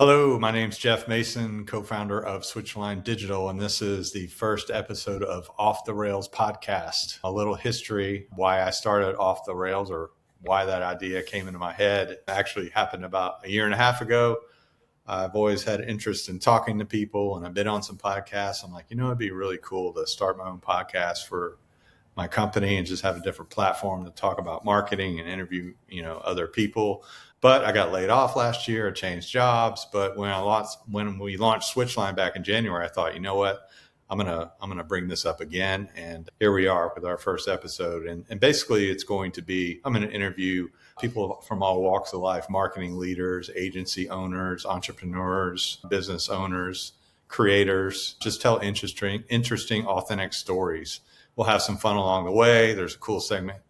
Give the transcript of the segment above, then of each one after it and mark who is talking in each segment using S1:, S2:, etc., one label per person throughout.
S1: Hello, my name's Jeff Mason, co-founder of Switchline Digital, and this is the first episode of Off the Rails podcast. A little history why I started Off the Rails or why that idea came into my head. It actually happened about a year and a half ago. I've always had interest in talking to people, and I've been on some podcasts. I'm like, it'd be really cool to start my own podcast for my company and just have a different platform to talk about marketing and interview, other people. But I got laid off last year. I changed jobs. But when we launched Switchline back in January, I thought, you know what, I'm gonna bring this up again. And here we are with our first episode. And basically, it's going to be I'm going to interview people from all walks of life: marketing leaders, agency owners, entrepreneurs, business owners, creators. Just tell interesting, authentic stories. We'll have some fun along the way. There's a cool segment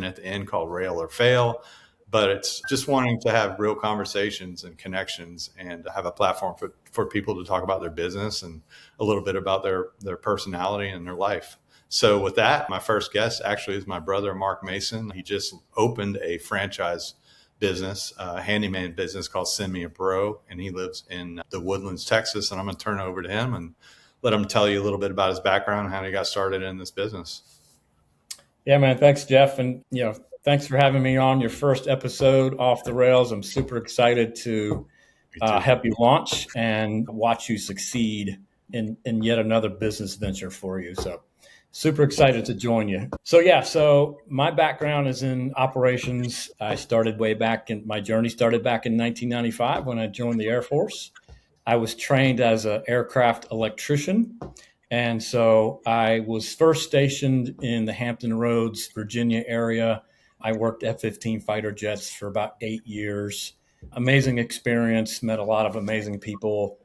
S1: at the end called Rail or Fail, but it's just wanting to have real conversations and connections and have a platform for people to talk about their business and a little bit about their personality and their life. So with that, my first guest actually is my brother, Mark Mason. He just opened a franchise business, a handyman business called Send Me a Pro, and he lives in the Woodlands, Texas. And I'm going to turn it over to him and let him tell you a little bit about his background and how he got started in this business.
S2: Yeah, man. Thanks, Jeff. And, thanks for having me on your first episode Off the Rails. I'm super excited to help you launch and watch you succeed in yet another business venture for you. So super excited to join you. So my background is in operations. My journey started back in 1995 when I joined the Air Force. I was trained as an aircraft electrician. And so I was first stationed in the Hampton Roads, Virginia area. I worked F-15 fighter jets for about 8 years. Amazing experience, met a lot of amazing people,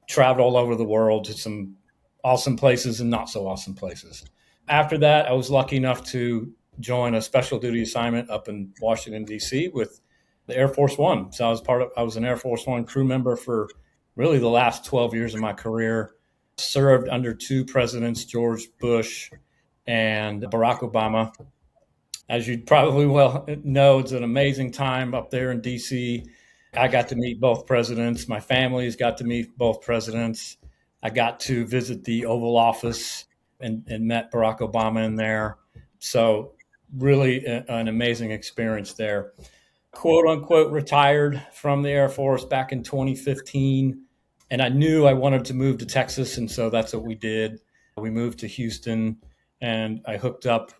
S2: traveled all over the world to some awesome places and not so awesome places. After that, I was lucky enough to join a special duty assignment up in Washington, D.C. with the Air Force One. So I was an Air Force One crew member for really the last 12 years of my career. Served under two presidents, George Bush and Barack Obama. As you probably well know, it's an amazing time up there in D.C. I got to meet both presidents. My family's got to meet both presidents. I got to visit the Oval Office and met Barack Obama in there. So really an amazing experience there. Quote unquote retired from the Air Force back in 2015. And I knew I wanted to move to Texas. And so that's what we did. We moved to Houston and I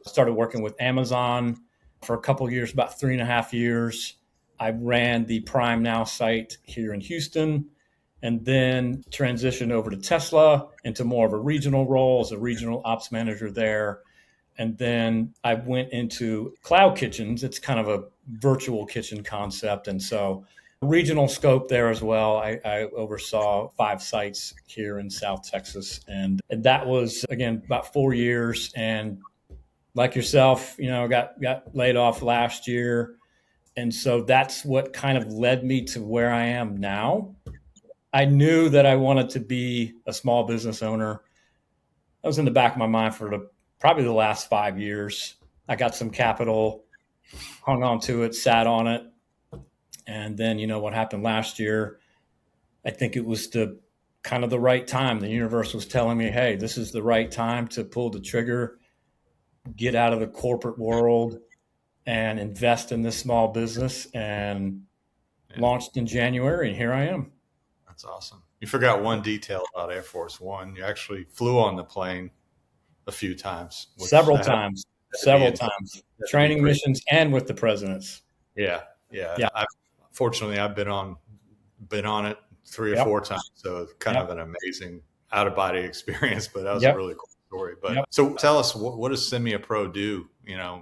S2: started working with Amazon for a couple of years, about 3.5 years. I ran the Prime Now site here in Houston and then transitioned over to Tesla into more of a regional role as a regional ops manager there. And then I went into cloud kitchens. It's kind of a virtual kitchen concept. And so regional scope there as well. I oversaw 5 sites here in South Texas. And that was, again, about 4 years. And like yourself, got laid off last year. And so that's what kind of led me to where I am now. I knew that I wanted to be a small business owner. That was in the back of my mind for probably the last 5 years. I got some capital, hung on to it, sat on it. And then, what happened last year, I think it was the right time. The universe was telling me, hey, this is the right time to pull the trigger, get out of the corporate world and invest in this small business, and launched in January. And here I am.
S1: That's awesome. You forgot one detail about Air Force One. You actually flew on the plane a few times.
S2: Several times. Training missions and with the presidents.
S1: Yeah. Fortunately, I've been on it 3 or 4 times. So kind of an amazing out of body experience, but that was a really cool story. But so tell us, what does Send Me a Pro do,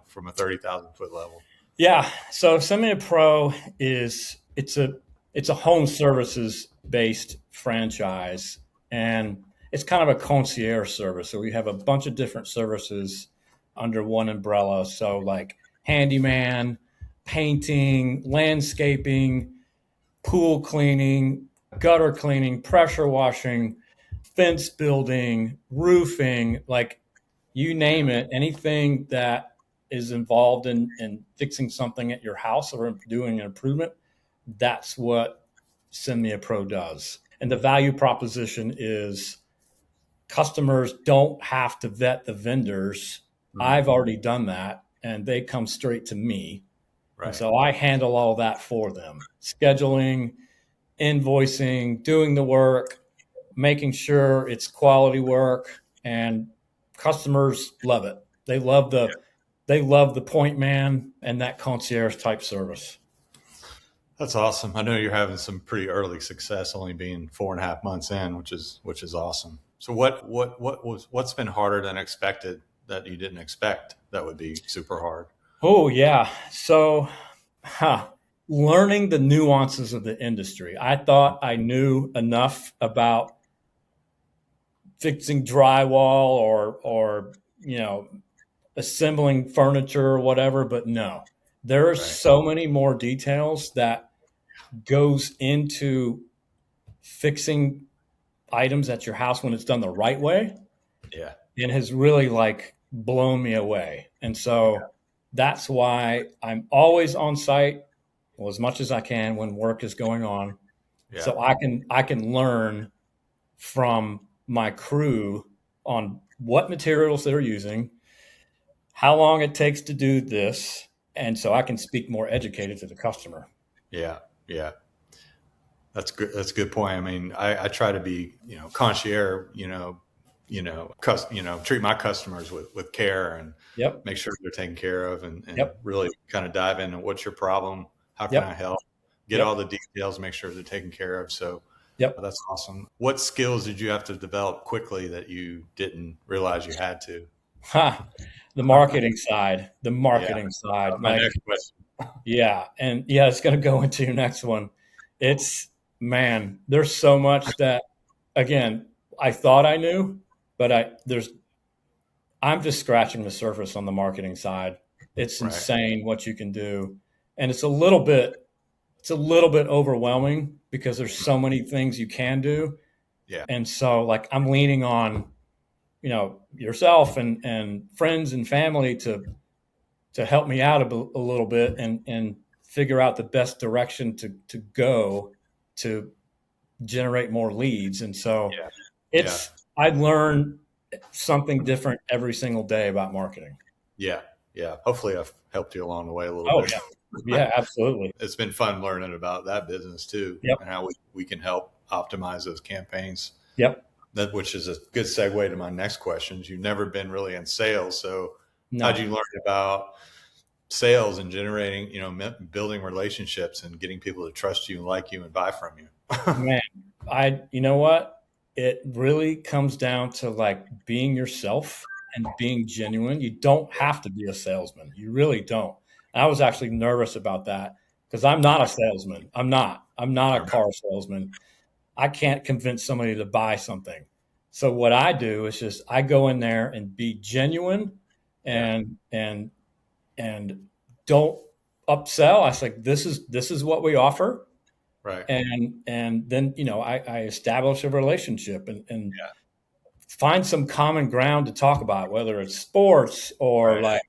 S1: from a 30,000 foot level?
S2: Yeah. So Send Me a Pro it's a home services based franchise, and it's kind of a concierge service. So we have a bunch of different services under one umbrella. So like handyman, painting, landscaping, pool cleaning, gutter cleaning, pressure washing, fence building, roofing, like you name it, anything that is involved in fixing something at your house or doing an improvement, that's what Send Me a Pro does. And the value proposition is customers don't have to vet the vendors. I've already done that, and they come straight to me. And
S1: Right.
S2: so I handle all that for them, scheduling, invoicing, doing the work, making sure it's quality work, and customers love it. They love the point man and that concierge type service.
S1: That's awesome. I know you're having some pretty early success, only being 4.5 months in, which is awesome. So what's been harder than expected that you didn't expect that would be super hard?
S2: Oh yeah. So learning the nuances of the industry. I thought I knew enough about fixing drywall or assembling furniture or whatever, but no. There are
S1: Right.
S2: so many more details that goes into fixing items at your house when it's done the right way,
S1: Yeah.
S2: and has really like blown me away. And so that's why I'm always on site, well, as much as I can when work is going on,
S1: Yeah.
S2: so I can learn from my crew on what materials they're using, how long it takes to do this, and so I can speak more educated to the customer.
S1: Yeah. Yeah. That's good. That's a good point. I mean, I try to be, concierge, treat my customers with care and
S2: Yep.
S1: make sure they're taken care of and
S2: Yep.
S1: really kind of dive into what's your problem? How can I
S2: Yep.
S1: help? Get all
S2: Yep.
S1: the details, make sure they're taken care of. So
S2: Yep.
S1: that's awesome. What skills did you have to develop quickly that you didn't realize you had to?
S2: Ha. The marketing side. The
S1: Yeah.
S2: marketing side.
S1: My
S2: Like,
S1: next question.
S2: yeah. And yeah, it's going to go into your next one. It's, man, there's so much that, again, I thought I knew, but I'm just scratching the surface on the marketing side. It's
S1: Right.
S2: insane what you can do. And it's a little bit overwhelming because there's so many things you can do.
S1: Yeah.
S2: And so like I'm leaning on, yourself and friends and family to help me out a little bit and figure out the best direction to go to generate more leads. And so
S1: Yeah. Yeah.
S2: I learn something different every single day about marketing.
S1: Yeah. Yeah. Hopefully I've helped you along the way a little
S2: Oh
S1: bit.
S2: yeah. Yeah, absolutely.
S1: It's been fun learning about that business too
S2: Yep.
S1: and how we can help optimize those campaigns.
S2: Yep.
S1: Which is a good segue to my next questions. You've never been really in sales. So how'd
S2: No,
S1: you learn about sales and generating, building relationships and getting people to trust you and like you and buy from you?
S2: man, you know what? It really comes down to like being yourself and being genuine. You don't have to be a salesman. You really don't. I was actually nervous about that because I'm not a salesman. I'm not a car salesman. I can't convince somebody to buy something. So what I do is just I go in there and be genuine
S1: Yeah.
S2: and don't upsell. I say this is what we offer,
S1: Right.
S2: and then I establish a relationship and
S1: Yeah.
S2: find some common ground to talk about, whether it's sports or
S1: Right.
S2: like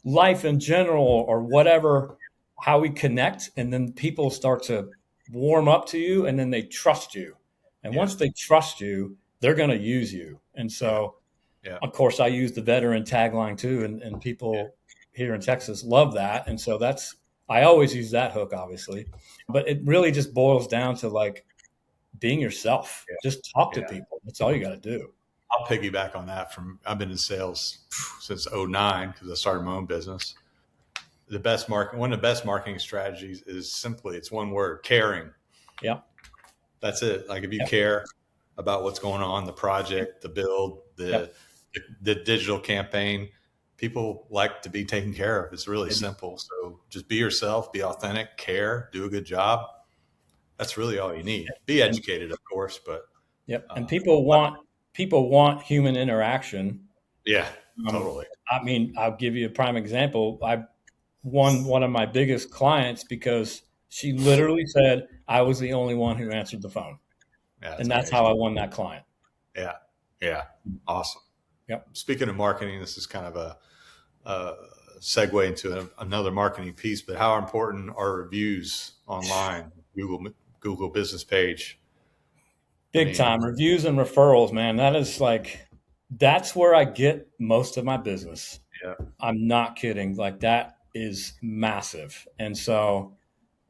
S2: life in general or whatever, how we connect, and then people start to warm up to you, and then they trust you, and
S1: Yeah.
S2: once they trust you, they're going to use you. And
S1: Yeah.
S2: so
S1: Yeah.
S2: of course I use the veteran tagline too, and people here in Texas love that, and so I always use that hook, obviously, but it really just boils down to like being yourself. Just talk to
S1: Yeah.
S2: people. That's all you got to do.
S1: I'll piggyback on that I've been in sales since '09 because I started my own business. One of the best marketing strategies is simply, it's one word: caring.
S2: Yeah.
S1: That's it. Like if you
S2: Yeah.
S1: care about what's going on, the project, the build,
S2: Yep.
S1: the digital campaign, people like to be taken care of. It's really
S2: Yep.
S1: simple. So just be yourself, be authentic, care, do a good job. That's really all you need. Be
S2: And
S1: educated, of course, but
S2: yep. And
S1: uh,
S2: people want human interaction.
S1: yeah,
S2: Um,
S1: totally.
S2: I mean, I'll give you a prime example. I won one of my biggest clients because she literally said I was the only one who answered the phone,
S1: Yeah,
S2: and
S1: that's
S2: that's
S1: amazing.
S2: how I won that client.
S1: Yeah, yeah, awesome.
S2: Yep.
S1: Speaking of marketing, this is kind of a segue into another marketing piece. But how important are reviews online? Google business page.
S2: Big time. Reviews and referrals, man. That's where I get most of my business.
S1: Yeah.
S2: I'm not kidding. Like, that is massive. And so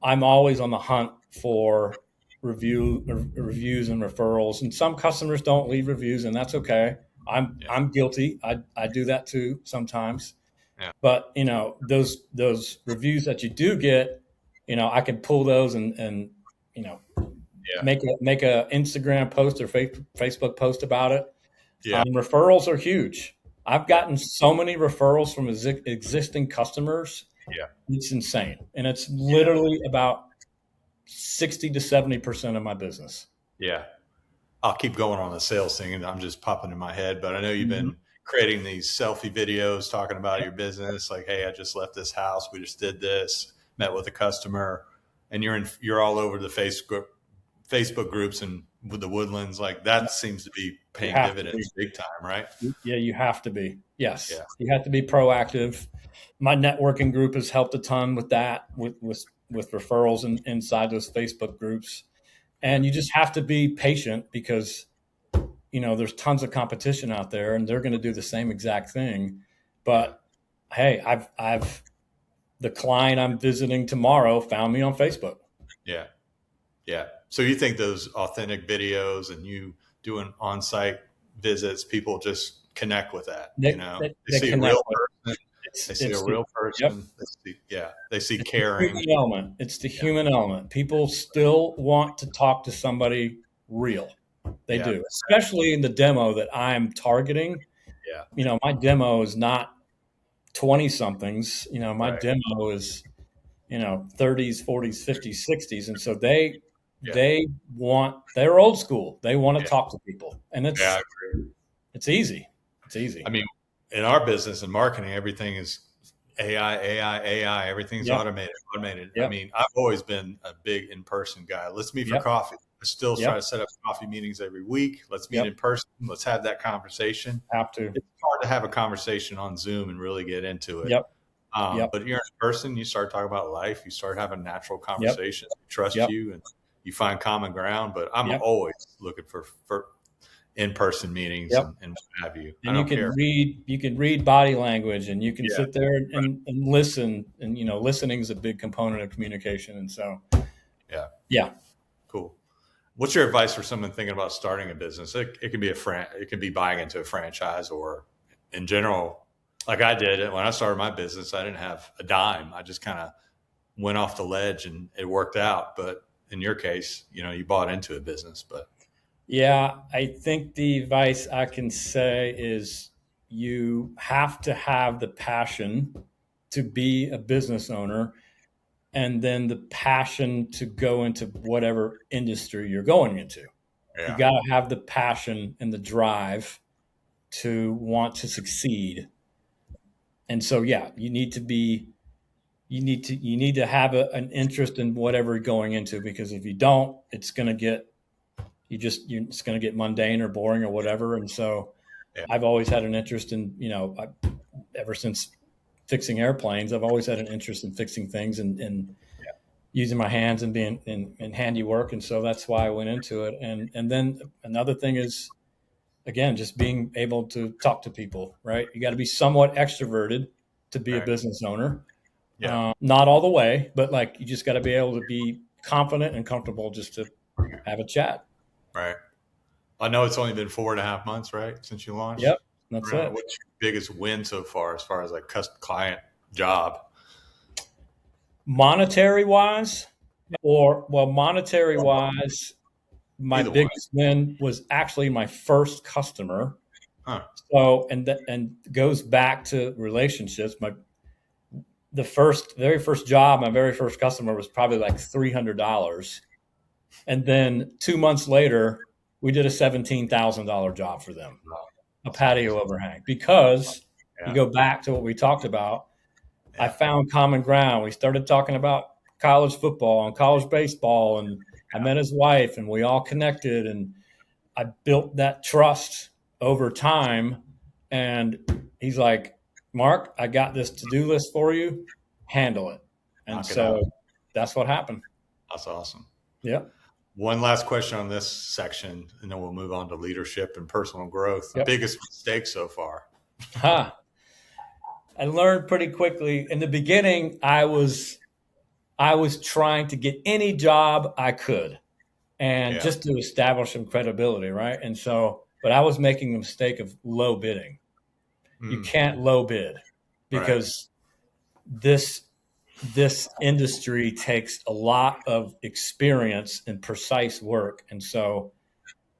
S2: I'm always on the hunt for reviews and referrals. And some customers don't leave reviews, and that's okay. I'm guilty. I do that too sometimes.
S1: Yeah.
S2: But those reviews that you do get, I can pull those and make a Instagram post or Facebook post about it.
S1: Yeah.
S2: Referrals are huge. I've gotten so many referrals from existing customers.
S1: Yeah.
S2: It's insane. And it's literally about 60 to 70% of my business.
S1: Yeah. I'll keep going on the sales thing, and I'm just popping in my head, but I know you've been creating these selfie videos talking about your business. Like, hey, I just left this house. We just did this, met with a customer, and you're all over the Facebook groups and with the Woodlands. Like, that seems to be paying dividends big time, right?
S2: Yeah, you have to be. Yes.
S1: Yeah.
S2: You have to be proactive. My networking group has helped a ton with that, with referrals inside those Facebook groups. And you just have to be patient because, there's tons of competition out there and they're going to do the same exact thing. But hey, the client I'm visiting tomorrow found me on Facebook.
S1: Yeah. Yeah. So you think those authentic videos and you doing on-site visits, people just connect with that, They see a real person. They see a real person. Yep. They see caring.
S2: The human element. It's the human element. People still want to talk to somebody real. They do, especially in the demo that I'm targeting.
S1: Yeah.
S2: My demo is not 20 somethings. My demo is, 30s, 40s, 50s, 60s. And so they're old school. They want to talk to people, and it's easy. It's easy.
S1: I mean, in our business and marketing, everything is AI. Everything's automated.
S2: Yep.
S1: I mean, I've always been a big in-person guy. Let's meet for coffee. I still try to set up coffee meetings every week. Let's meet in person. Let's have that conversation.
S2: Have to.
S1: It's hard to have a conversation on Zoom and really get into it. But you're in person, you start talking about life. You start having natural conversations. They trust you, and you find common ground. But I'm always looking for in-person meetings and what have you.
S2: And you can read body language, and you can sit there and listen. And listening is a big component of communication. And so,
S1: cool. What's your advice for someone thinking about starting a business? It can be it can be buying into a franchise, or in general, like I did when I started my business. I didn't have a dime. I just kind of went off the ledge, and it worked out. But in your case, you bought into a business. But
S2: yeah, I think the advice I can say is you have to have the passion to be a business owner, and then the passion to go into whatever industry you're going into. You got to have the passion and the drive to want to succeed. And so, you need to have an interest in whatever you're going into, because if you don't, it's going to get mundane or boring or whatever. And so I've always had an interest in, ever since fixing airplanes, I've always had an interest in fixing things and using my hands and being in handiwork. And so that's why I went into it. And then another thing is, again, just being able to talk to people, right? You got to be somewhat extroverted to be a business owner. Not all the way, but you just got to be able to be confident and comfortable just to have a chat.
S1: Right. I know it's only been 4.5 months, right, since you launched?
S2: Yep. That's it.
S1: What's your biggest win so far as client job?
S2: Monetary wise, my biggest win was actually my first customer.
S1: Huh.
S2: So, and goes back to relationships. Very first job, my very first customer was probably like $300. And then 2 months later, we did a $17,000 job for them, a patio overhang, because you go back to what we talked about. I found common ground. We started talking about college football and college baseball, and I met his wife, and we all connected, and I built that trust over time. And he's like, Mark, I got this to-do list for you. Handle it. And so that's what happened.
S1: That's awesome.
S2: Yeah.
S1: One last question on this section, and then we'll move on to leadership and personal growth.
S2: Yep.
S1: Biggest mistake so far?
S2: I learned pretty quickly. In the beginning, I was trying to get any job I could, and just to establish some credibility, right? And so, but I was making the mistake of low bidding. You can't low bid because this industry takes a lot of experience and precise work. And so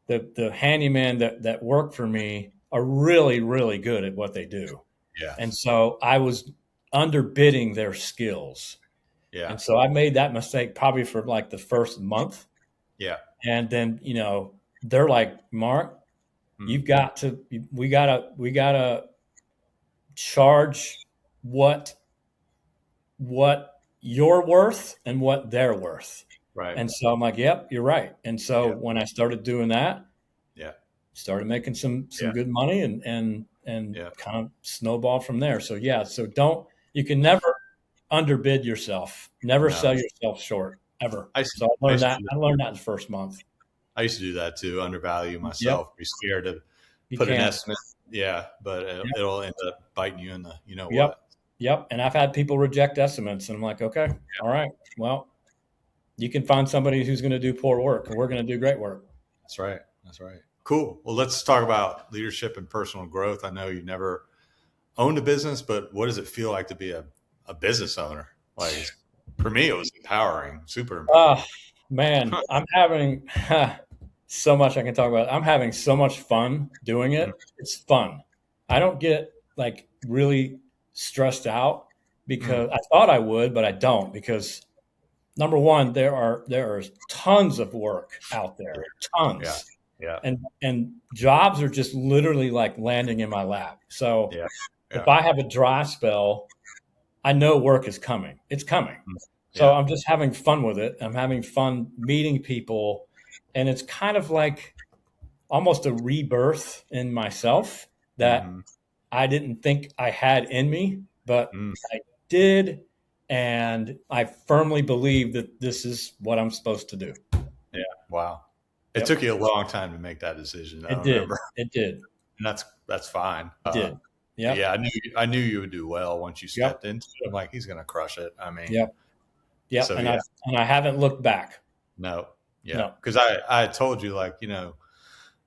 S2: the handyman that work for me are really, really good at what they do.
S1: Yeah.
S2: And so I was underbidding their skills.
S1: Yeah.
S2: And so I made that mistake probably for like the first month.
S1: Yeah.
S2: And then, they're like, Mark, we gotta charge what you're worth and what they're worth.
S1: Right.
S2: And so I'm like, yep, you're right. And so when I started doing that, started making some good money and kind of snowball from there. So you can never underbid yourself, never sell yourself short ever. I learned that in the first month.
S1: I used to do that too, undervalue myself, be scared to put an estimate. Yeah, but it'll end up biting you in the, what.
S2: Yep. And I've had people reject estimates, and I'm like, okay, all right, well, you can find somebody who's going to do poor work, and we're going to do great work.
S1: That's right. Cool. Well, let's talk about leadership and personal growth. I know you never owned a business, but what does it feel like to be a business owner? Like, for me, it was empowering, super empowering.
S2: Oh, man, I'm having so much I can talk about. I'm having so much fun doing it. It's fun. I don't get like really stressed out because I thought I would, but I don't, because number one, there are tons of work out there, tons.
S1: Yeah.
S2: And jobs are just literally like landing in my lap. So if I have a dry spell, I know work is coming. It's coming. So I'm just having fun with it. I'm having fun meeting people. And it's kind of like almost a rebirth in myself that I didn't think I had in me, but I did. And I firmly believe that this is what I'm supposed to do.
S1: Yeah. Wow. It took you a long time to make that decision.
S2: It did.
S1: And that's fine.
S2: It did. Yeah.
S1: Yeah. I knew you would do well once you stepped into it. I'm like, he's going to crush it. I mean,
S2: yeah.
S1: So,
S2: and I haven't looked back.
S1: No. Yeah. No. Cause I told you, like,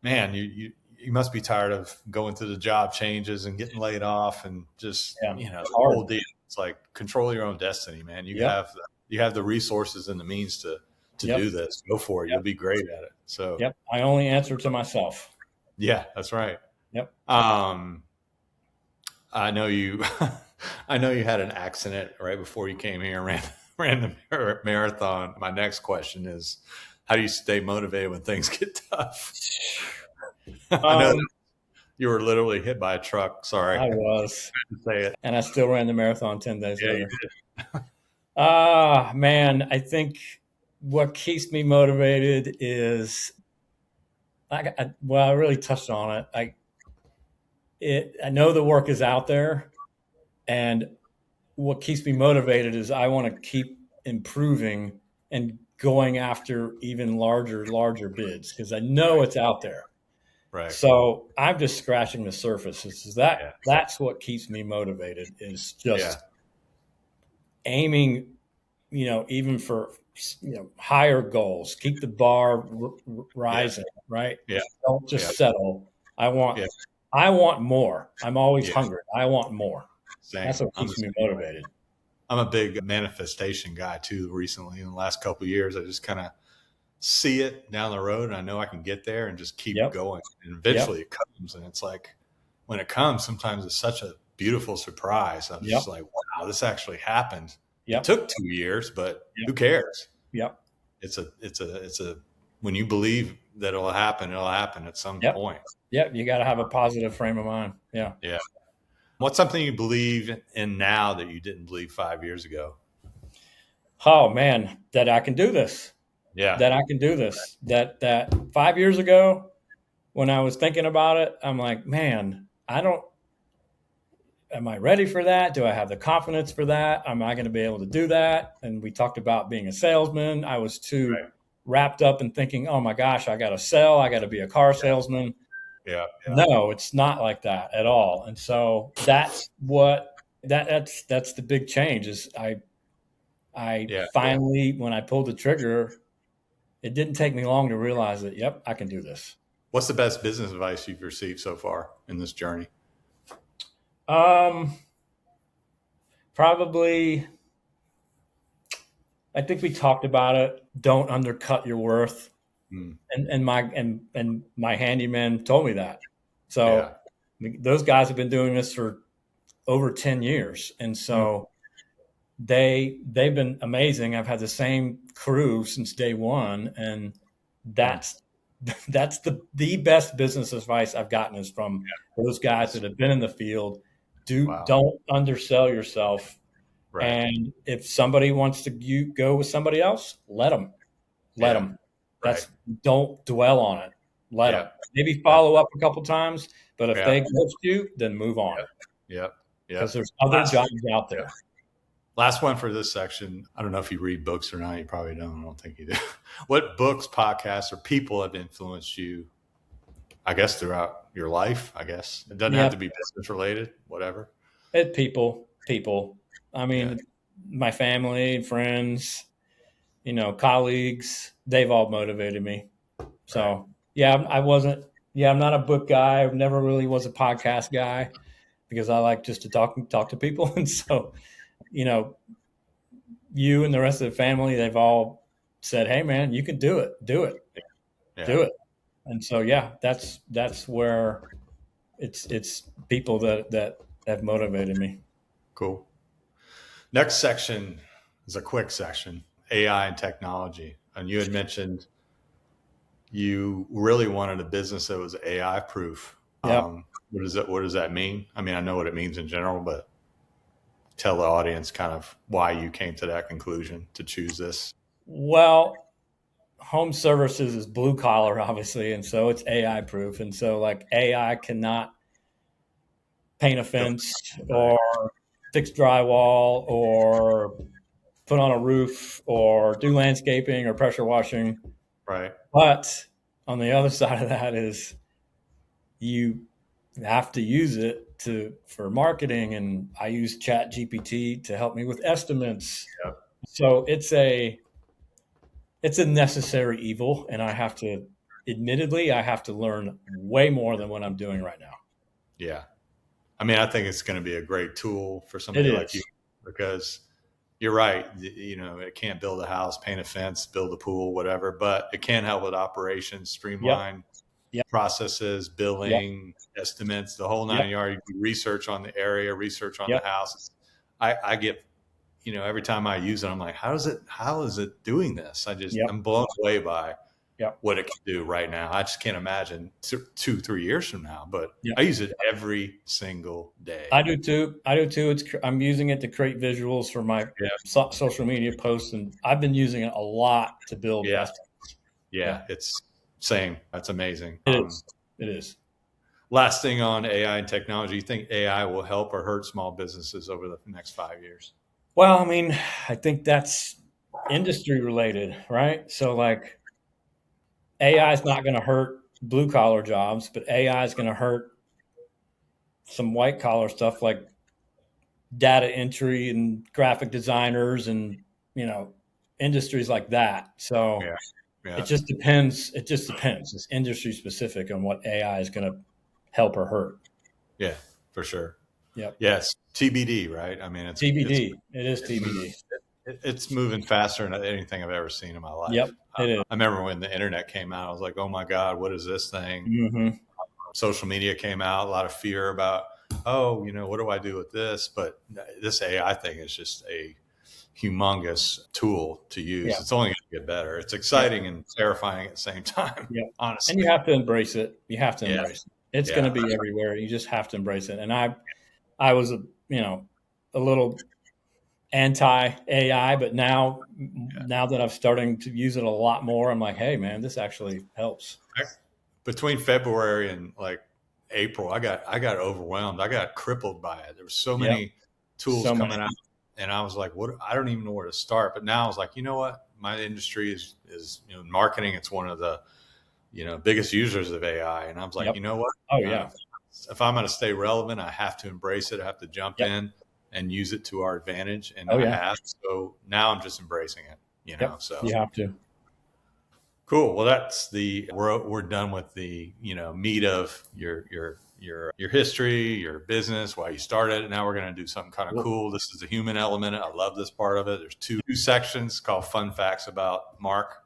S1: man, you must be tired of going through the job changes and getting laid off and just, the whole deal. It's like, control your own destiny, man. You have the resources and the means to do this. Go for it. You'll be great at it. So,
S2: I only answer to myself.
S1: Yeah, that's right.
S2: Yep.
S1: I know you had an accident right before you came here and ran the marathon. My next question is, how do you stay motivated when things get tough? I know you were literally hit by a truck. Sorry.
S2: I was.
S1: I say it.
S2: And I still ran the marathon 10 days later.
S1: You did.
S2: Man, I think what keeps me motivated is, I really touched on it. I know the work is out there, and what keeps me motivated is I want to keep improving and going after even larger bids, because I know it's out there.
S1: Right.
S2: So I'm just scratching the surface. That's what keeps me motivated, is just aiming, even for, higher goals. Keep the bar rising, right?
S1: Yeah.
S2: Don't just settle. I want more. I'm always hungry. I want more.
S1: Same.
S2: That's what keeps me motivated.
S1: I'm a big manifestation guy too. Recently, in the last couple of years, I just kind of see it down the road, and I know I can get there and just keep going. And eventually it comes. And it's like, when it comes, sometimes it's such a beautiful surprise. I'm just like, wow, this actually happened. It took 2 years, but who cares?
S2: Yep.
S1: It's a, when you believe that it'll happen at some point.
S2: Yep. You got to have a positive frame of mind. Yeah.
S1: Yeah. What's something you believe in now that you didn't believe 5 years ago?
S2: Oh man, that I can do this.
S1: Yeah.
S2: That I can do this. That 5 years ago, when I was thinking about it, I'm like, man, am I ready for that? Do I have the confidence for that? Am I going to be able to do that? And we talked about being a salesman. I was too wrapped up in thinking, oh my gosh, I got to sell, I got to be a car salesman.
S1: Yeah.
S2: No, it's not like that at all. And so that's the big change is I
S1: Yeah.
S2: finally, when I pulled the trigger, it didn't take me long to realize that, yep, I can do this.
S1: What's the best business advice you've received so far in this journey?
S2: Um, Probably, I think we talked about it. Don't undercut your worth.
S1: Mm.
S2: And my handyman told me that.
S1: Yeah.
S2: So those guys have been doing this for over 10 years. And
S1: Mm.
S2: so they've been amazing. I've had the same crew since day one, and that's that's the best business advice I've gotten is from those guys that have been in the field.
S1: Wow.
S2: Don't undersell yourself.
S1: Right.
S2: And if somebody wants to go with somebody else, let them.
S1: Right.
S2: Don't dwell on it. Let them. Maybe follow up a couple times, but if they ghost you, then move on.
S1: Yep.
S2: Because there's other jobs out there.
S1: Last one for this section. I don't know if you read books or not. You probably don't. I don't think you do. What books, podcasts, or people have influenced you, I guess, throughout your life? I guess it doesn't have to be business related, whatever.
S2: People. I mean, my family, friends, colleagues, they've all motivated me. So I'm not a book guy. I never really was a podcast guy because I like just to talk to people. And so, you and the rest of the family, they've all said, hey man, you can do it. Do it. And so, that's where it's people that have motivated me.
S1: Cool. Next section is a quick section, AI and technology. And you had mentioned you really wanted a business that was AI proof.
S2: Yeah.
S1: What does that mean? I mean, I know what it means in general, but tell the audience kind of why you came to that conclusion to choose this.
S2: Well, home services is blue collar, obviously, and so it's AI proof. And so like AI cannot paint a fence or fix drywall or put on a roof or do landscaping or pressure washing.
S1: Right.
S2: But on the other side of that is you have to use it for marketing, and I use Chat GPT to help me with estimates.
S1: Yep.
S2: So it's a necessary evil, and I have to learn way more than what I'm doing right now.
S1: Yeah. I mean, I think it's going to be a great tool for somebody like you because you're right. It can't build a house, paint a fence, build a pool, whatever, but it can help with operations, streamline processes, billing, estimates, the whole 9 yards. You do research on the area, research on the house. I get, every time I use it, I'm like, how is it doing this? I'm blown away by what it can do right now. I just can't imagine 2-3 years from now, but I use it every single day.
S2: I do too. I'm using it to create visuals for my social media posts, and I've been using it a lot to build estimates.
S1: It's same. That's amazing.
S2: It is.
S1: Last thing on AI and technology, you think AI will help or hurt small businesses over the next 5 years?
S2: Well, I mean, I think that's industry related, right? So like AI is not going to hurt blue collar jobs, but AI is going to hurt some white collar stuff like data entry and graphic designers and, industries like that. So it just depends. It's industry specific on what AI is going to help or hurt.
S1: Yeah, for sure.
S2: Yep.
S1: Yes. TBD, right? I mean, it's
S2: TBD. It is TBD.
S1: It's moving faster than anything I've ever seen in my life.
S2: Yep, it is.
S1: I remember when the internet came out, I was like, oh my God, what is this thing?
S2: Mm-hmm.
S1: Social media came out, a lot of fear about, what do I do with this? But this AI thing is just a humongous tool to use. It's only going to get better. It's exciting and terrifying at the same time. Honestly.
S2: And you have to embrace it. Embrace it. It's going to be everywhere. You just have to embrace it. And I was, a little anti AI, but now that I'm starting to use it a lot more, I'm like, hey man, this actually helps.
S1: Between February and like April, I got overwhelmed. I got crippled by it. There were so many tools coming out, and I was like, what? I don't even know where to start. But now I was like, you know what? my industry is marketing. It's one of the biggest users of AI, and I was like,
S2: Yep.
S1: you know what?
S2: Oh yeah.
S1: If I'm going to stay relevant, I have to embrace it. I have to jump
S2: Yep.
S1: in and use it to our advantage, and
S2: Oh
S1: I
S2: yeah.
S1: have. So now I'm just embracing it.
S2: Yep.
S1: So
S2: You have to.
S1: cool. Well, that's we're done with the meat of your history, your business, why you started. Now we're going to do something kind of cool. This is the human element. I love this part of it. There's two sections called Fun Facts about Mark.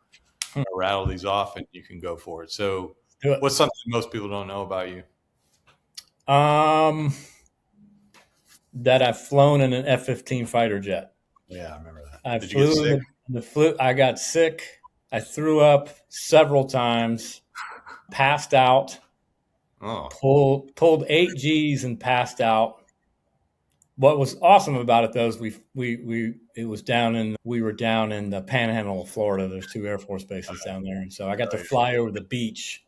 S1: I'll rattle these off, and you can go for it. So, what's something most people don't know about you?
S2: That I've flown in an F-15 fighter jet.
S1: Yeah, I remember that.
S2: I
S1: Did you get sick?
S2: I got sick. I threw up several times, passed out, pulled 8 G's and passed out. What was awesome about it though is we were down in the Panhandle of Florida. There's 2 Air Force bases down there, and so I got to fly over the beach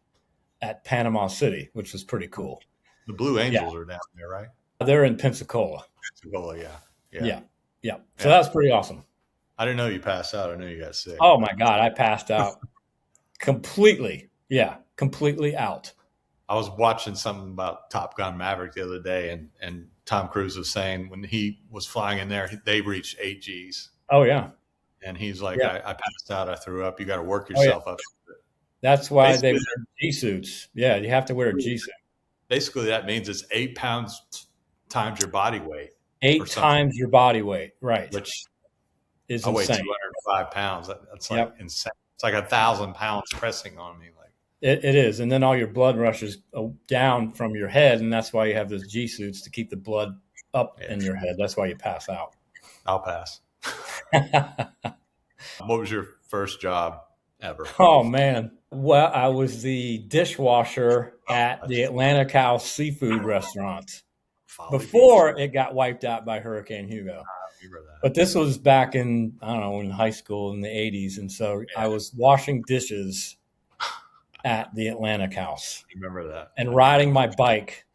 S2: at Panama City, which was pretty cool.
S1: The Blue Angels are down there, right?
S2: They're in Pensacola.
S1: Yeah.
S2: So that's pretty awesome.
S1: I didn't know you passed out. I knew you got sick.
S2: Oh my God, I passed out completely. Yeah, completely out.
S1: I was watching something about Top Gun Maverick the other day, and Tom Cruise was saying when he was flying in there, they reached 8 Gs.
S2: Oh yeah.
S1: And he's like, I passed out. I threw up. You got to work yourself up.
S2: That's why they wear G suits. Yeah, you have to wear a G suit.
S1: Basically, that means it's 8 pounds times your body weight.
S2: 8 times your body weight, right?
S1: Which
S2: is
S1: I weigh
S2: insane.
S1: 205 pounds. That's like insane. It's like 1,000 pounds pressing on me. Like
S2: it is, and then all your blood rushes down from your head, and that's why you have those G suits to keep the blood up in your head. That's why you pass out.
S1: I'll pass. What was your first job ever?
S2: Oh man. Well, I was the dishwasher at the Atlanta Cow seafood restaurant before it got wiped out by Hurricane Hugo. But this was back in, I don't know, in high school in the 80s. And so I was washing dishes at the Atlanta House.
S1: Remember that.
S2: And riding my bike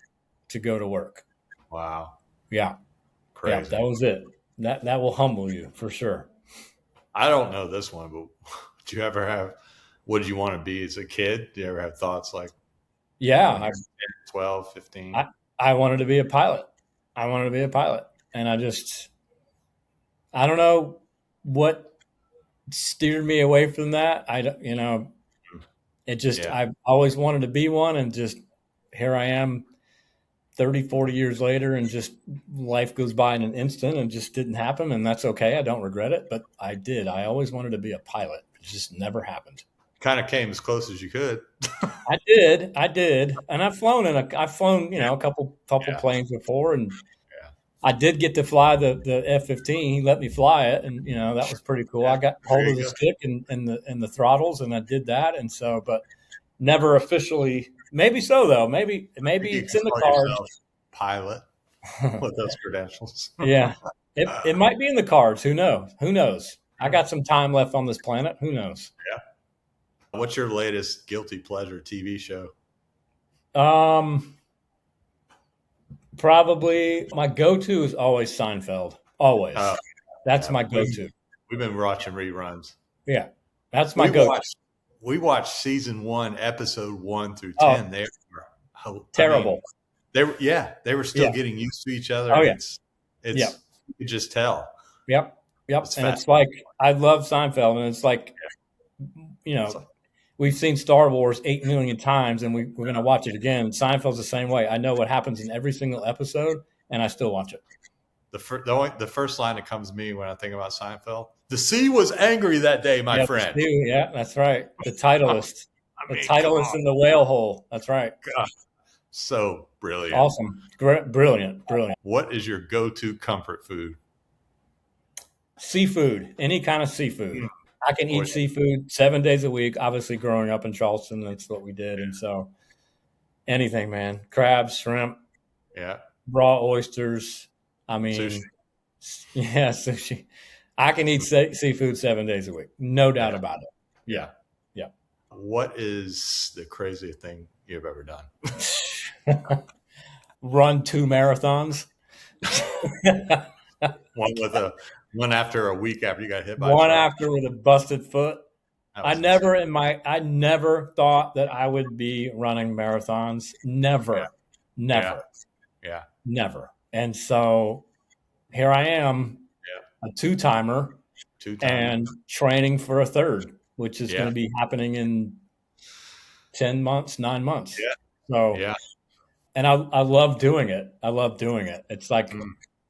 S2: to go to work.
S1: Wow.
S2: Yeah.
S1: Crazy.
S2: Yeah, that was it. That will humble you for sure.
S1: I don't know this one, but do you ever have, what did you want to be as a kid? Do you ever have thoughts like, 12, 15?
S2: I wanted to be a pilot. And I don't know what steered me away from that. I've always wanted to be one, and just here I am 30, 40 years later, and just life goes by in an instant and just didn't happen. And that's okay. I don't regret it, but I did. I always wanted to be a pilot. It just never happened.
S1: Kind of came as close as you could.
S2: I did. And I've flown a couple planes before, and I did get to fly the F-15. He let me fly it, and that was pretty cool. I got hold of the stick and the throttles, and I did that. And so, but never officially. Maybe so though. Maybe it's in the cards.
S1: Pilot with those credentials.
S2: Yeah, it might be in the cards. Who knows? I got some time left on this planet. Who knows?
S1: Yeah. What's your latest guilty pleasure TV show?
S2: Probably my go-to is always Seinfeld. Always. That's my go-to.
S1: We've been watching reruns.
S2: Yeah. That's my go-to.
S1: We watched season 1, episode 1 through 10. They were
S2: terrible.
S1: They were still getting used to each other.
S2: Oh, yeah.
S1: You could just tell.
S2: Yep. It's like, I love Seinfeld, and it's like, we've seen Star Wars 8 million times, and we're going to watch it again. Seinfeld's the same way. I know what happens in every single episode, and I still watch it. The
S1: first line that comes to me when I think about Seinfeld, the sea was angry that day, my friend.
S2: Yeah, that's right. The Titleist. The Titleist in the whale hole. That's right.
S1: God, so brilliant.
S2: Awesome. Brilliant.
S1: What is your go-to comfort food?
S2: Seafood. Any kind of seafood. I can eat seafood 7 days a week. Obviously, growing up in Charleston, that's what we did. And so anything, man. Crabs, shrimp, raw oysters. I mean,
S1: sushi.
S2: Yeah, sushi. I can eat seafood 7 days a week. No doubt about it. Yeah.
S1: What is the craziest thing you've ever done?
S2: Run 2 marathons.
S1: One with a One after a week after you got hit by a
S2: One
S1: truck.
S2: after with a busted foot.
S1: I
S2: never thought that I would be running marathons. Never,
S1: Yeah.
S2: never,
S1: Yeah.
S2: never. And so here I am, a two-timer and training for a third, which is going to be happening in 10 months, 9 months.
S1: Yeah.
S2: So, and I love doing it. I love doing it. It's like,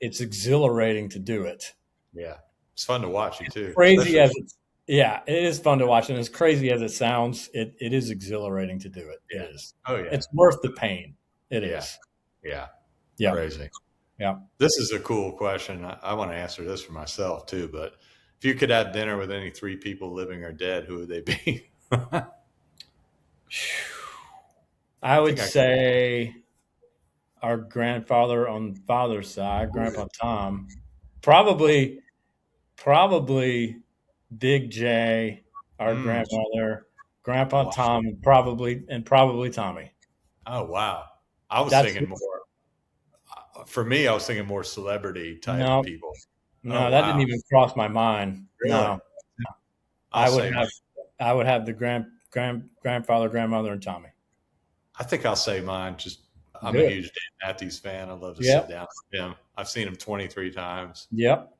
S2: it's exhilarating to do it.
S1: Yeah. It's fun to watch you too.
S2: Crazy as it, yeah, it is fun to watch. And as crazy as it sounds, it is exhilarating to do it.
S1: Yeah.
S2: It is.
S1: Oh yeah.
S2: It's worth the pain. It is.
S1: Yeah.
S2: Yeah.
S1: Crazy.
S2: Yeah.
S1: This is a cool question. I want to answer this for myself too, but if you could have dinner with any 3 people living or dead, who would they be?
S2: I would say our grandfather on father's side, Grandpa Tom, probably Big J, our grandmother, Grandpa Tom, and probably Tommy.
S1: Oh wow! I was thinking more. For me, I was thinking more celebrity type people.
S2: No, that didn't even cross my mind.
S1: Really?
S2: No, I would have the grandfather, grandmother, and Tommy.
S1: I think I'll say mine. I'm a huge Dan Matthews fan. I love to sit down with him. I've seen him 23 times.
S2: Yep.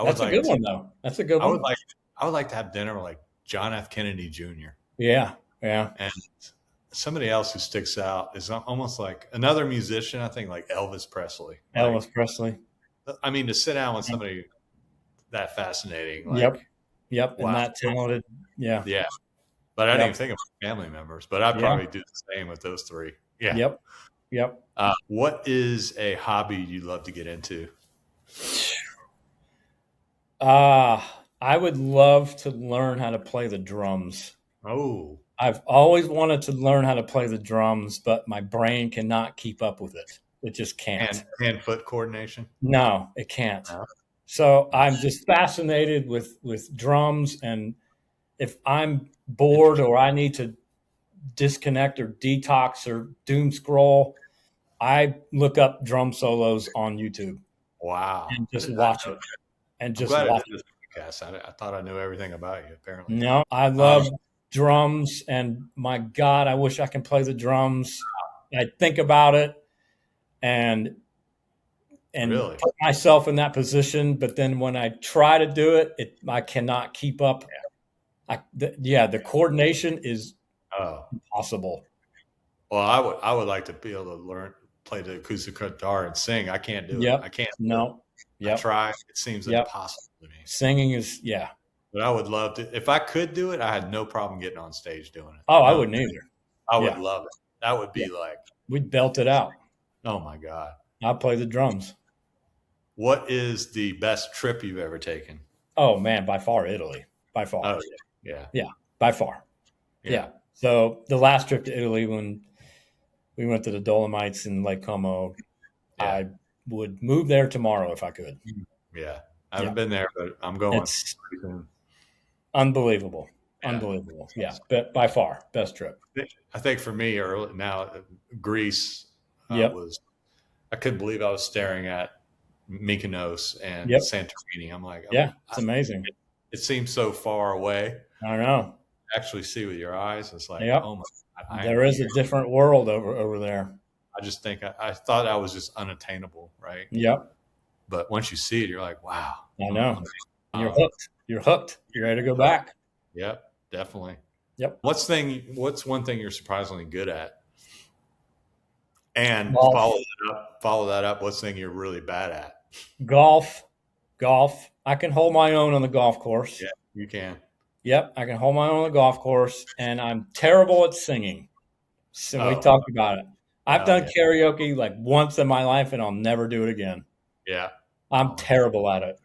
S2: That's a good one, though. That's a good one.
S1: I would like to have dinner with like John F. Kennedy Jr.
S2: Yeah. Yeah.
S1: And somebody else who sticks out is almost like another musician. I think like Elvis Presley.
S2: Presley.
S1: I mean, to sit down with somebody that fascinating.
S2: Yep. Wow. And that talented. Yeah.
S1: Yeah. But I didn't even think of family members, but I'd probably do the same with those 3. Yeah.
S2: Yep.
S1: What is a hobby you love to get into?
S2: I would love to learn how to play the drums.
S1: Oh.
S2: I've always wanted to learn how to play the drums, but my brain cannot keep up with it. It just can't.
S1: Hand-foot coordination?
S2: No, it can't.
S1: No.
S2: So I'm just fascinated with drums, and if I'm bored or I need to disconnect or detox or doom scroll, I look up drum solos on YouTube.
S1: Wow.
S2: And just watch it. And just watch it.
S1: I thought I knew everything about you, apparently.
S2: No, I love drums, and my God, I wish I can play the drums. I think about it and
S1: really?
S2: Put myself in that position, but then when I try to do it, I cannot keep up. The coordination is impossible.
S1: Well, I would like to be able to play the acoustic guitar and sing. I can't do it. I can't.
S2: No.
S1: I try. It seems impossible to me.
S2: Singing is
S1: But I would love to. If I could do it, I had no problem getting on stage doing it.
S2: Oh, I wouldn't either.
S1: I would love it. That would be like
S2: we'd belt it out.
S1: Oh my God!
S2: I'll play the drums.
S1: What is the best trip you've ever taken?
S2: Oh man, by far Italy. By far.
S1: Oh yeah.
S2: By far. Yeah. So the last trip to Italy, when we went to the Dolomites in Lake Como, I would move there tomorrow if I could.
S1: Yeah. I haven't been there, but I'm going.
S2: It's unbelievable. Unbelievable. Yeah. But by far, best trip.
S1: I think for me, Greece was, I couldn't believe I was staring at Mykonos and Santorini. I'm like,
S2: it's amazing.
S1: It seems so far away.
S2: I know.
S1: Actually see with your eyes. It's like, oh my God.
S2: There is a different world over there.
S1: I just think I thought I was just unattainable, right?
S2: Yep.
S1: But once you see it, you're like, wow.
S2: I know. You're hooked. You're hooked. You're ready to go back.
S1: Yep, definitely.
S2: Yep.
S1: What's one thing you're surprisingly good at? And follow that up. What's the thing you're really bad at?
S2: Golf. I can hold my own on the golf course.
S1: Yeah, you can.
S2: Yep, I can hold my own on the golf course, and I'm terrible at singing. So we talked about it. I've done karaoke like once in my life, and I'll never do it again.
S1: Yeah.
S2: I'm terrible at it.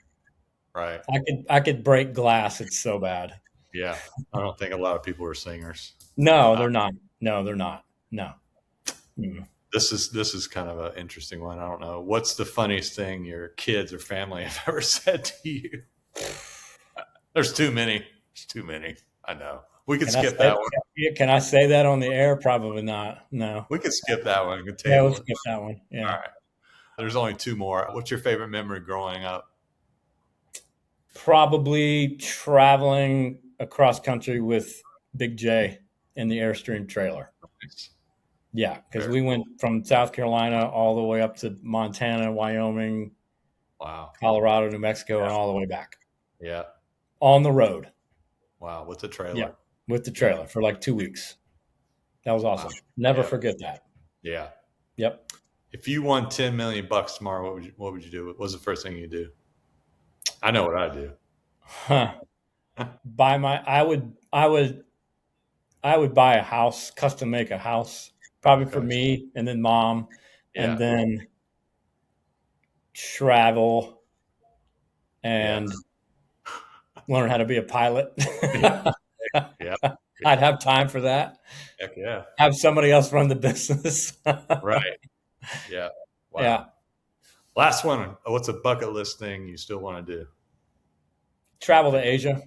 S1: Right.
S2: I could break glass. It's so bad.
S1: Yeah. I don't think a lot of people are singers.
S2: No, they're not. No, they're not. No.
S1: Mm. This is kind of an interesting one. I don't know. What's the funniest thing your kids or family have ever said to you? There's too many. There's too many. I know. We could skip that one.
S2: Can I say that on the air? Probably not. No.
S1: We could skip that one.
S2: We'll skip that one. Yeah.
S1: All right. There's only 2 more. What's your favorite memory growing up?
S2: Probably traveling across country with Big J in the Airstream trailer.
S1: Nice.
S2: Yeah, because
S1: Very
S2: we
S1: cool.
S2: went from South Carolina all the way up to Montana, Wyoming,
S1: Wow.
S2: Colorado, New Mexico, and
S1: Yeah.
S2: all the way back
S1: Yeah.
S2: on the road.
S1: Wow. With the
S2: Yeah,
S1: trailer.
S2: with the
S1: Yeah.
S2: trailer for like 2 weeks. That was
S1: Wow.
S2: awesome. Never
S1: Yeah.
S2: forget that.
S1: Yeah.
S2: Yep.
S1: If you won 10 million bucks tomorrow, what would you do? What was the first thing you do? I know what I do.
S2: Huh. I would buy a house, custom make a house, probably for
S1: Okay.
S2: me and then mom, and
S1: Yeah.
S2: then travel
S1: Yeah.
S2: and learn how to be a pilot.
S1: Yeah. Yeah.
S2: I'd have time for that.
S1: Heck yeah.
S2: Have somebody else run the business.
S1: Right. Yeah.
S2: Yeah.
S1: Wow. Last one. What's a bucket list thing you still want to do?
S2: Travel to Asia.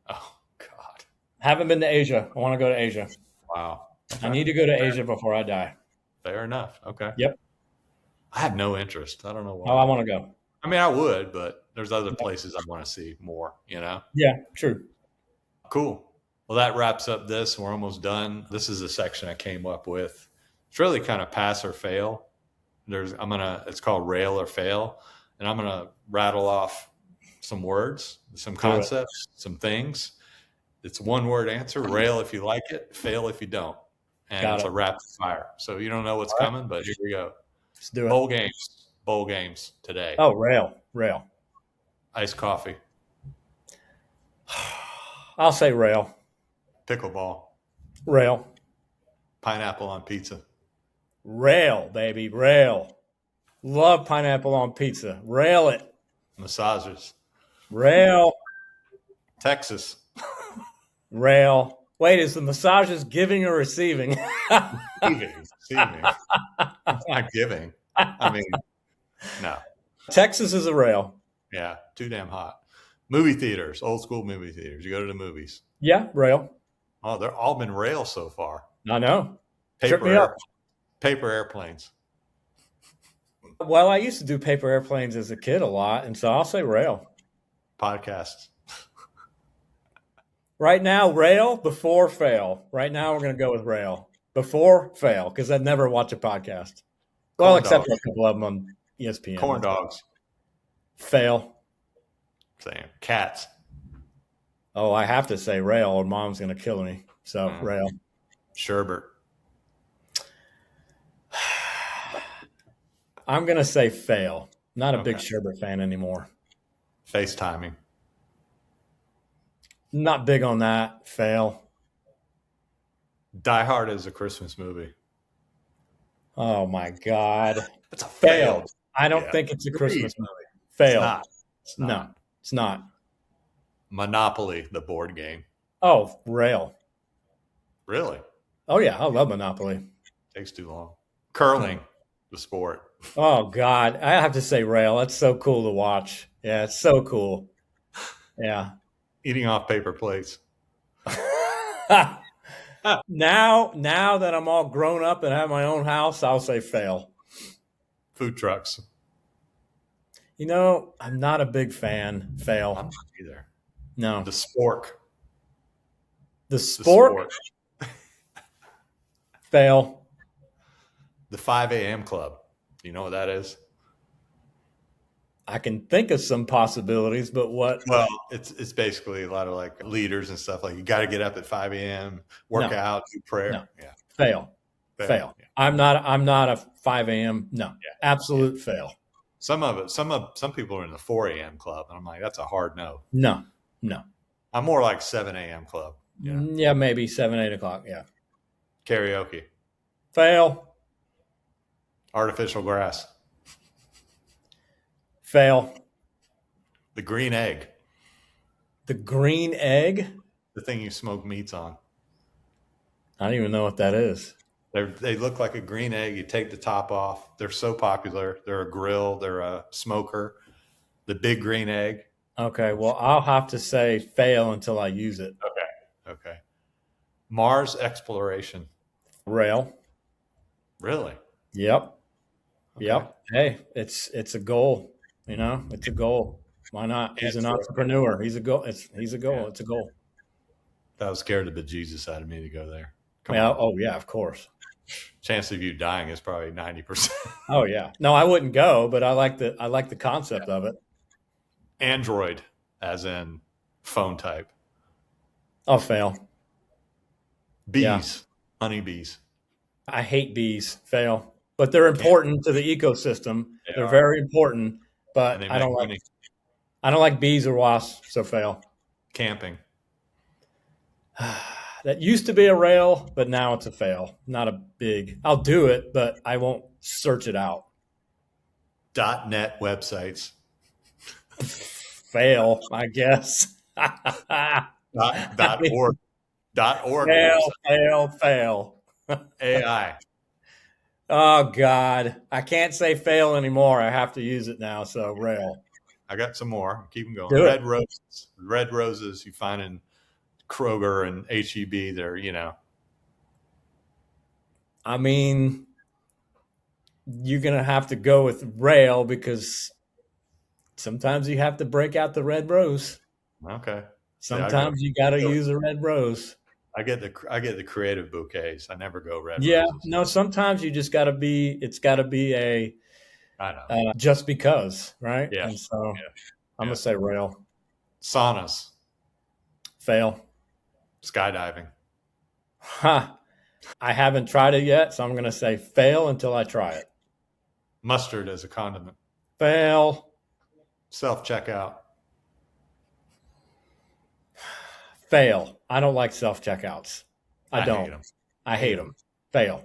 S1: Oh God.
S2: Haven't been to Asia. I want to go to Asia.
S1: Wow.
S2: I
S1: Okay.
S2: need to go to Asia before I die.
S1: Fair enough. Okay.
S2: Yep.
S1: I have no interest. I don't know
S2: Oh, I
S1: why.
S2: want to go.
S1: I mean, I would, but there's other places I want to see more,
S2: Yeah, true.
S1: Cool. Well, that wraps up this. We're almost done. This is the section I came up with. It's really kind of pass or fail. It's called rail or fail. And I'm going to rattle off some words, some concepts, some things. It's one word answer, rail if you like it, fail if you don't. And
S2: Got
S1: it's
S2: it.
S1: a rapid fire. So you don't know what's
S2: All right.
S1: coming, but here we go.
S2: Let's do it.
S1: Bowl games today.
S2: Oh, rail.
S1: Iced coffee,
S2: I'll say rail.
S1: pickleball,
S2: Rail.
S1: pineapple on pizza,
S2: Rail, baby. Rail. Love pineapple on pizza. Rail it.
S1: massages,
S2: Rail.
S1: Texas,
S2: Rail. Wait, is the massages giving or receiving?
S1: receiving. It's not giving. I mean, no.
S2: Texas is a rail.
S1: Yeah, too damn hot. Movie theaters, old school movie theaters. You go to the movies.
S2: Yeah, rail.
S1: Oh, they're all been rail so far.
S2: I know. Trip me up.
S1: Paper airplanes.
S2: Well, I used to do paper airplanes as a kid a lot, and so I'll say rail.
S1: Podcasts.
S2: Right now, rail before fail. Right now, we're going to go with rail before fail because I'd never watch a podcast. Well,
S1: Corn
S2: except
S1: dogs.
S2: for a couple of them on ESPN.
S1: Corn dogs.
S2: Fail.
S1: Saying cats.
S2: Oh, I have to say rail or mom's going to kill me. So rail.
S1: Sherbet.
S2: I'm going to say fail. Not a big sherbet fan anymore.
S1: FaceTiming.
S2: Not big on that. Fail.
S1: Die Hard is a Christmas movie.
S2: Oh, my God.
S1: It's a
S2: Fail.
S1: fail.
S2: I don't think it's a Christmas movie. Fail.
S1: It's not.
S2: No, it's not.
S1: Monopoly, the board game.
S2: Oh, rail.
S1: Really?
S2: Oh, yeah. I love Monopoly.
S1: Takes too long. Curling, the sport.
S2: Oh, God. I have to say rail. That's so cool to watch. Yeah, it's so cool. Yeah.
S1: Eating off paper plates.
S2: Now that I'm all grown up and have my own house, I'll say fail.
S1: Food trucks.
S2: You know, I'm not a big fan. Fail.
S1: I'm not either.
S2: No.
S1: The spork.
S2: The sport? Fail.
S1: The 5 a.m. club. You know what that is?
S2: I can think of some possibilities, but what?
S1: Well, it's basically a lot of like leaders and stuff. Like you got to get up at 5 a.m., work out, do prayer.
S2: No.
S1: Yeah.
S2: Fail.
S1: Yeah.
S2: I'm not a 5 a.m. No. Yeah. Absolute fail.
S1: Some people are in the 4 a.m. club, and I'm like, that's a hard no.
S2: No.
S1: I'm more like 7 a.m. club.
S2: Yeah, maybe 7, 8 o'clock. Yeah.
S1: Karaoke.
S2: Fail.
S1: Artificial grass.
S2: Fail.
S1: The green egg.
S2: The green egg?
S1: The thing you smoke meats on.
S2: I don't even know what that is.
S1: They look like a green egg. You take the top off. They're so popular. They're a grill. They're a smoker. The big green egg.
S2: Okay, well, I'll have to say fail until I use it.
S1: Okay. Mars exploration.
S2: Rail.
S1: Really?
S2: Yep.
S1: Okay.
S2: Yep. Hey, it's a goal. It's a goal. Why not? He's an
S1: Android.
S2: entrepreneur. He's a goal. He's a goal.
S1: Yeah.
S2: It's a goal.
S1: That was scared the bejesus out of me to go there. Come
S2: Yeah.
S1: on.
S2: Oh yeah, of course.
S1: Chance of you dying is probably 90%.
S2: Oh yeah. No, I wouldn't go, but I like the concept of it.
S1: Android, as in phone type.
S2: I'll fail.
S1: Bees,
S2: Yeah.
S1: honeybees.
S2: I hate bees. Fail. But they're important to the ecosystem.
S1: They
S2: They're
S1: are.
S2: very important.
S1: And
S2: But
S1: they
S2: I
S1: make
S2: don't
S1: money.
S2: I don't like bees or wasps. So fail.
S1: Camping.
S2: That used to be a rail, but now it's a fail. Not a big. I'll do it, but I won't search it out.
S1: .net websites.
S2: Fail, I guess.
S1: .org. .org.
S2: Fail.
S1: AI.
S2: Oh God, I can't say fail anymore. I have to use it now. So rail.
S1: I got some more. Keep them going.
S2: Do it.
S1: Red roses. Red roses you find in Kroger and HEB. They're,
S2: I mean, you're gonna have to go with rail because sometimes you have to break out the red rose.
S1: Okay.
S2: Sometimes you got to use a red rose.
S1: I get the creative bouquets. I never go red
S2: Yeah,
S1: roses.
S2: no. Sometimes you just got to be. It's got to be a
S1: I know.
S2: just because, right?
S1: Yeah.
S2: And so
S1: Yeah.
S2: I'm gonna say rail.
S1: Saunas.
S2: Fail.
S1: Skydiving.
S2: Ha! I haven't tried it yet, so I'm gonna say fail until I try it.
S1: Mustard as a condiment.
S2: Fail.
S1: Self-checkout.
S2: Fail. I don't like self checkouts. I don't.
S1: Hate them.
S2: I hate them. Fail.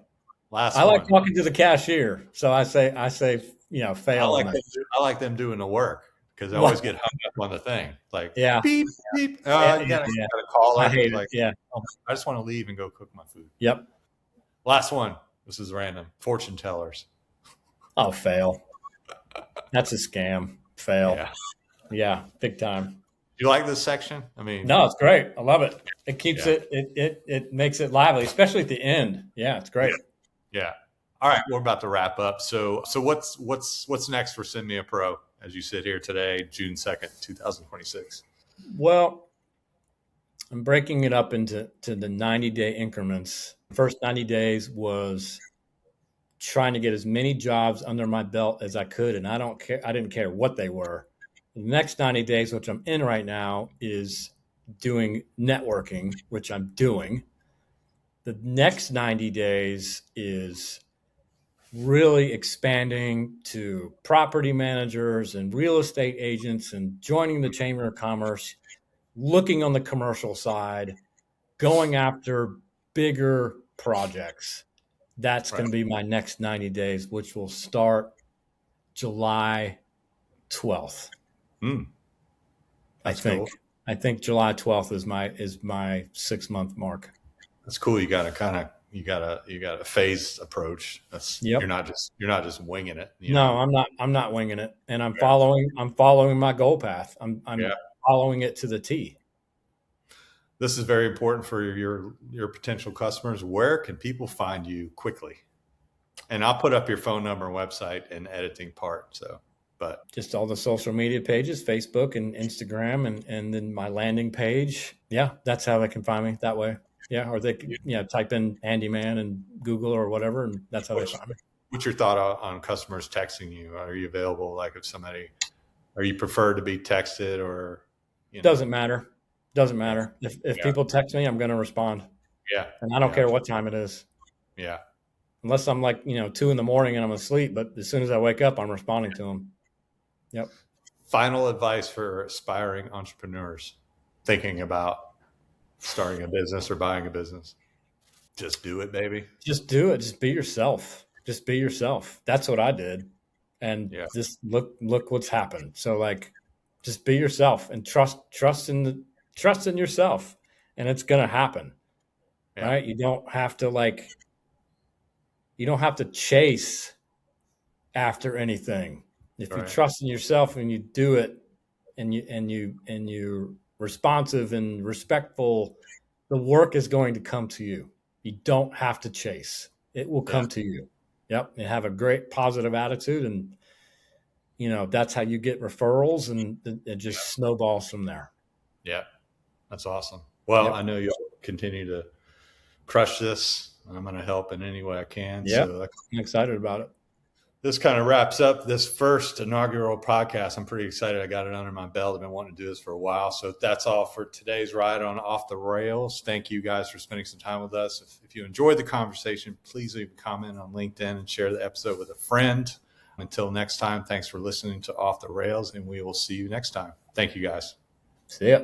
S1: Last
S2: I
S1: one.
S2: like talking to the cashier, so I say fail.
S1: I like them doing the work because I always get hung up on the thing. Like
S2: Yeah.
S1: beep beep. You
S2: Yeah.
S1: gotta call
S2: I
S1: it.
S2: hate
S1: Like,
S2: it. Yeah.
S1: I just want to leave and go cook my food.
S2: Yep.
S1: Last one. This is random. Fortune tellers.
S2: Oh, fail. That's a scam. Fail.
S1: Yeah.
S2: Yeah, big time.
S1: You like this section? I mean,
S2: No, it's great. I love it. It keeps
S1: Yeah.
S2: it makes it lively, especially at the end. Yeah, it's great.
S1: Yeah. All right, we're about to wrap up. So what's next for Send Me a Pro as you sit here today, June 2nd, 2026?
S2: Well, I'm breaking it up into the 90-day increments. First 90 days was trying to get as many jobs under my belt as I could, and I didn't care what they were. The next 90 days, which I'm in right now, is doing networking, which I'm doing. The next 90 days is really expanding to property managers and real estate agents and joining the Chamber of Commerce, looking on the commercial side, going after bigger projects. That's going to be my next 90 days, which will start July 12th. I think.
S1: Cool.
S2: I think July 12th is my 6-month mark.
S1: That's cool. You got a phased approach.
S2: Yep.
S1: You're not just winging it.
S2: No, I'm not winging it, and I'm following my goal path. I'm following it to the T.
S1: This is very important for your potential customers. Where can people find you quickly? And I'll put up your phone number and website and editing part. But
S2: just all the social media pages, Facebook and Instagram, and then my landing page. Yeah, that's how they can find me that way. Yeah, or they can type in handyman and Google or whatever, and that's how they find me.
S1: What's your thought on customers texting you? Are you available? Like are you prefer to be texted or?
S2: Doesn't matter. Doesn't matter. If people text me, I'm going to respond.
S1: Yeah.
S2: And I don't care what time it is.
S1: Yeah.
S2: Unless I'm like, 2 a.m. and I'm asleep, but as soon as I wake up, I'm responding to them. Yep.
S1: Final advice for aspiring entrepreneurs thinking about starting a business or buying a business. Just do it, baby.
S2: Just do it. Just be yourself. Just be yourself. That's what I did. And just look what's happened. So just be yourself and trust in yourself, and it's going to happen. Yeah. Right? You don't have to chase after anything. If you trust in yourself and you do it and you're responsive and respectful, the work is going to come to you. You don't have to chase. It will come to you. Yep. And have a great positive attitude, and that's how you get referrals, and it just snowballs from there.
S1: Yeah, that's awesome. Well,
S2: Yep.
S1: I know you'll continue to crush this. I'm going to help in any way I can.
S2: Yeah,
S1: So
S2: I'm excited about it.
S1: this kind of wraps up this first inaugural podcast. I'm pretty excited. I got it under my belt. I've been wanting to do this for a while. So that's all for today's ride on Off the Rails. Thank you guys for spending some time with us. If you enjoyed the conversation, please leave a comment on LinkedIn and share the episode with a friend. Until next time, thanks for listening to Off the Rails, and we will see you next time. Thank you, guys.
S2: See ya.